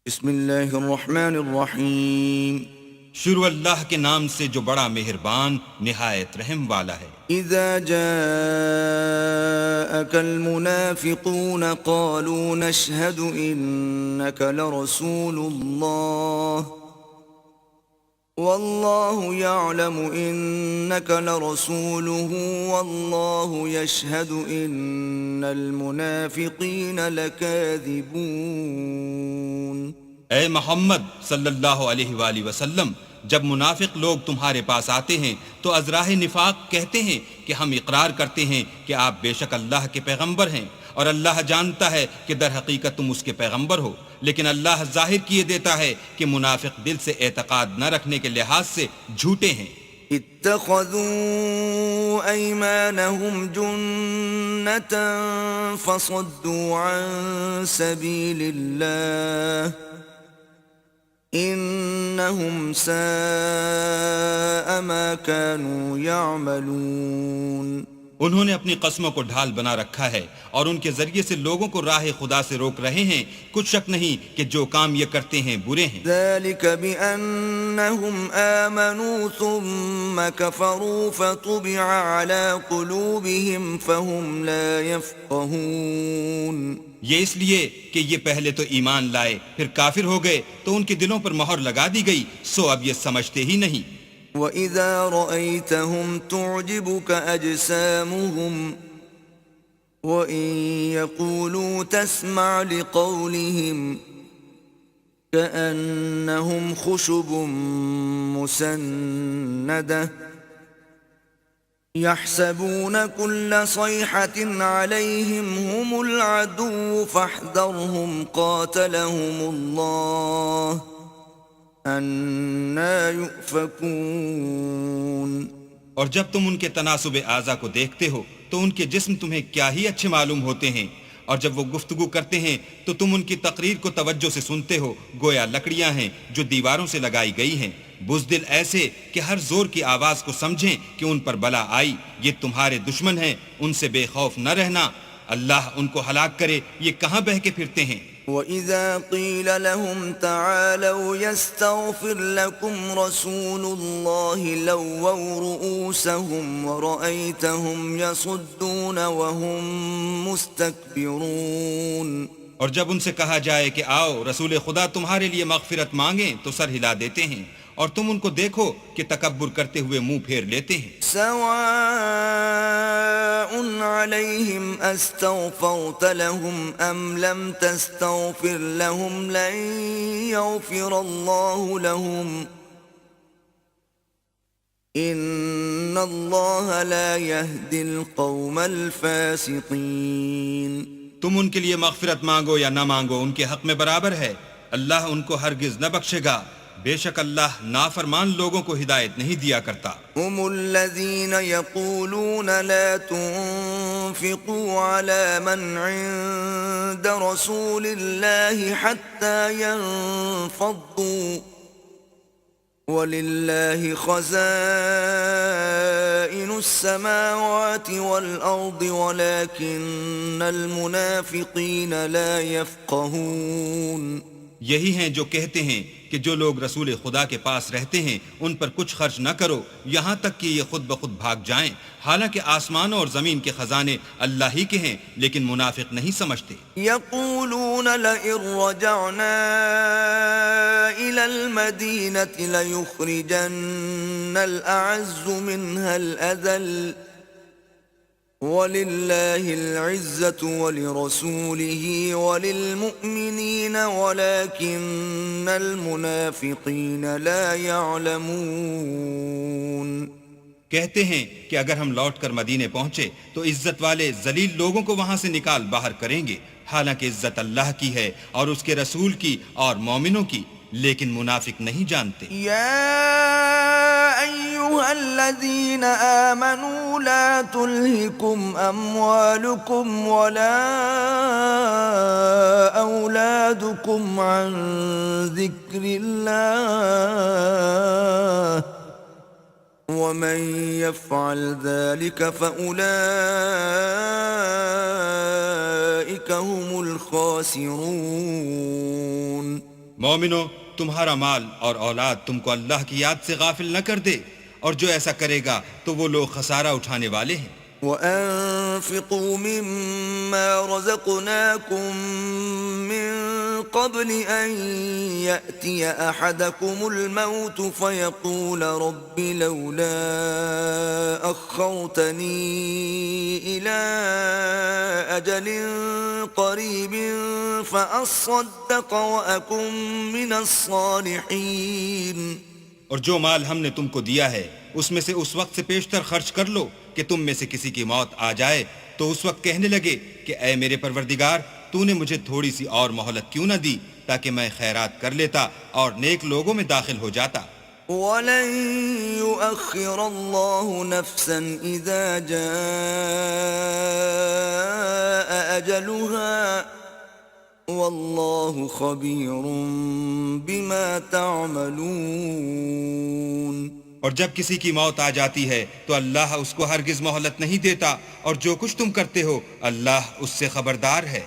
بسم اللہ الرحمن الرحیم شروع اللہ کے نام سے جو بڑا مہربان نہایت رحم والا ہے۔ اذا جاءك المنافقون قالوا نشهد انك لرسول الله والله يعلم انك لرسوله والله يشهد ان المنافقين لكاذبون۔ اے محمد صلی اللہ علیہ وآلہ وسلم، جب منافق لوگ تمہارے پاس آتے ہیں تو ازراہ نفاق کہتے ہیں کہ ہم اقرار کرتے ہیں کہ آپ بے شک اللہ کے پیغمبر ہیں، اور اللہ جانتا ہے کہ در حقیقت تم اس کے پیغمبر ہو، لیکن اللہ ظاہر کیے دیتا ہے کہ منافق دل سے اعتقاد نہ رکھنے کے لحاظ سے جھوٹے ہیں۔ اتخذوا ايمانهم جنة فصدوا عن سبيل الله انہم ساء ما كانوا يعملون۔ انہوں نے اپنی قسموں کو ڈھال بنا رکھا ہے اور ان کے ذریعے سے لوگوں کو راہ خدا سے روک رہے ہیں، کچھ شک نہیں کہ جو کام یہ کرتے ہیں برے ہیں۔ ذلك بأنهم آمنوا ثم كفروا فطبع على قلوبهم فهم لا يفقهون۔ یہ اس لیے کہ یہ پہلے تو ایمان لائے پھر کافر ہو گئے تو ان کے دلوں پر مہر لگا دی گئی، سو اب یہ سمجھتے ہی نہیں۔ وَإِذَا رَأَيْتَهُمْ تُعْجِبُكَ أَجْسَامُهُمْ وَإِن يَقُولُوا تَسْمَعْ لِقَوْلِهِمْ كَأَنَّهُمْ خُشُبٌ مُّسَنَّدَةٌ يحسبون كل صيحة عليهم هم العدو فاحذرهم قاتلهم الله أنا يؤفكون۔ اور جب تم ان کے تناسب اعضا کو دیکھتے ہو تو ان کے جسم تمہیں کیا ہی اچھے معلوم ہوتے ہیں، اور جب وہ گفتگو کرتے ہیں تو تم ان کی تقریر کو توجہ سے سنتے ہو، گویا لکڑیاں ہیں جو دیواروں سے لگائی گئی ہیں، بزدل ایسے کہ ہر زور کی آواز کو سمجھیں کہ ان پر بلا آئی، یہ تمہارے دشمن ہیں، ان سے بے خوف نہ رہنا، اللہ ان کو ہلاک کرے، یہ کہاں بہہ کے پھرتے ہیں۔ وَإِذَا قِيلَ لَهُمْ تَعَالَوْا يَسْتَغْفِرْ لَكُمْ رَسُولُ اللَّهِ لَوَّوْا رُؤُوسَهُمْ وَرَأَيْتَهُمْ يَصُدُّونَ وَهُمْ مُسْتَكْبِرُونَ۔ اور جب ان سے کہا جائے کہ آؤ رسول خدا تمہارے لیے مغفرت مانگیں تو سر ہلا دیتے ہیں، اور تم ان کو دیکھو کہ تکبر کرتے ہوئے منہ پھیر لیتے ہیں۔ سواء علیہم استغفرت لهم ام لم تستغفر لهم لن یغفر اللہ لهم ان اللہ لا يهدي القوم الفاسقین۔ تم ان کے لیے مغفرت مانگو یا نہ مانگو ان کے حق میں برابر ہے، اللہ ان کو ہرگز نہ بخشے گا، بے شک اللہ نافرمان لوگوں کو ہدایت نہیں دیا کرتا۔ هم الذين يقولون لا تنفقوا على من عند رسول الله حتى ينفضوا ولله خزائن السماوات والأرض ولكن المنافقين لا يفقهون۔ یہی ہیں جو کہتے ہیں کہ جو لوگ رسول خدا کے پاس رہتے ہیں ان پر کچھ خرچ نہ کرو یہاں تک کہ یہ خود بخود بھاگ جائیں، حالانکہ آسمانوں اور زمین کے خزانے اللہ ہی کے ہیں، لیکن منافق نہیں سمجھتے۔ یقولون لئن رجعنا إلى المدينة ليخرجن الأعز منها الأذل وَلِلَّهِ الْعِزَّةُ وَلِرَسُولِهِ وَلِلْمُؤْمِنِينَ وَلَكِنَّ الْمُنَافِقِينَ لَا يَعْلَمُونَ۔ کہتے ہیں کہ اگر ہم لوٹ کر مدینے پہنچے تو عزت والے ذلیل لوگوں کو وہاں سے نکال باہر کریں گے، حالانکہ عزت اللہ کی ہے اور اس کے رسول کی اور مومنوں کی، لیکن منافق نہیں جانتے۔ یا ایھا الذین آمنوا لا تلہکم اموالکم ولا اولادکم عن ذکر اللہ ومن يفعل ذلك فأولئك هم الخاسرون۔ مومنو، تمہارا مال اور اولاد تم کو اللہ کی یاد سے غافل نہ کر دے، اور جو ایسا کرے گا تو وہ لوگ خسارہ اٹھانے والے ہیں۔ وَأَنفِقُوا مِمَّا رَزَقْنَاكُم مِّن قَبْلِ أَن يَأْتِيَ أَحَدَكُمُ الْمَوْتُ فَيَقُولَ رَبِّ لَوْلَا أَخَّرْتَنِي إِلَىٰ أَجَلٍ قَرِيبٍ فَأَصَّدَّقَ وَأَكُن مِّنَ الصَّالِحِينَ۔ اور جو مال ہم نے تم کو دیا ہے اس میں سے اس وقت سے پیشتر خرچ کر لو کہ تم میں سے کسی کی موت آ جائے تو اس وقت کہنے لگے کہ اے میرے پروردگار، تو نے مجھے تھوڑی سی اور مہلت کیوں نہ دی تاکہ میں خیرات کر لیتا اور نیک لوگوں میں داخل ہو جاتا۔ وَلَن يُؤَخِّرَ اللَّهُ نَفْسًا إِذَا جَاءَ أَجَلُهَا وَاللَّهُ خَبِيرٌ بِمَا تَعْمَلُونَ۔ اور جب کسی کی موت آ جاتی ہے تو اللہ اس کو ہرگز مہلت نہیں دیتا، اور جو کچھ تم کرتے ہو اللہ اس سے خبردار ہے۔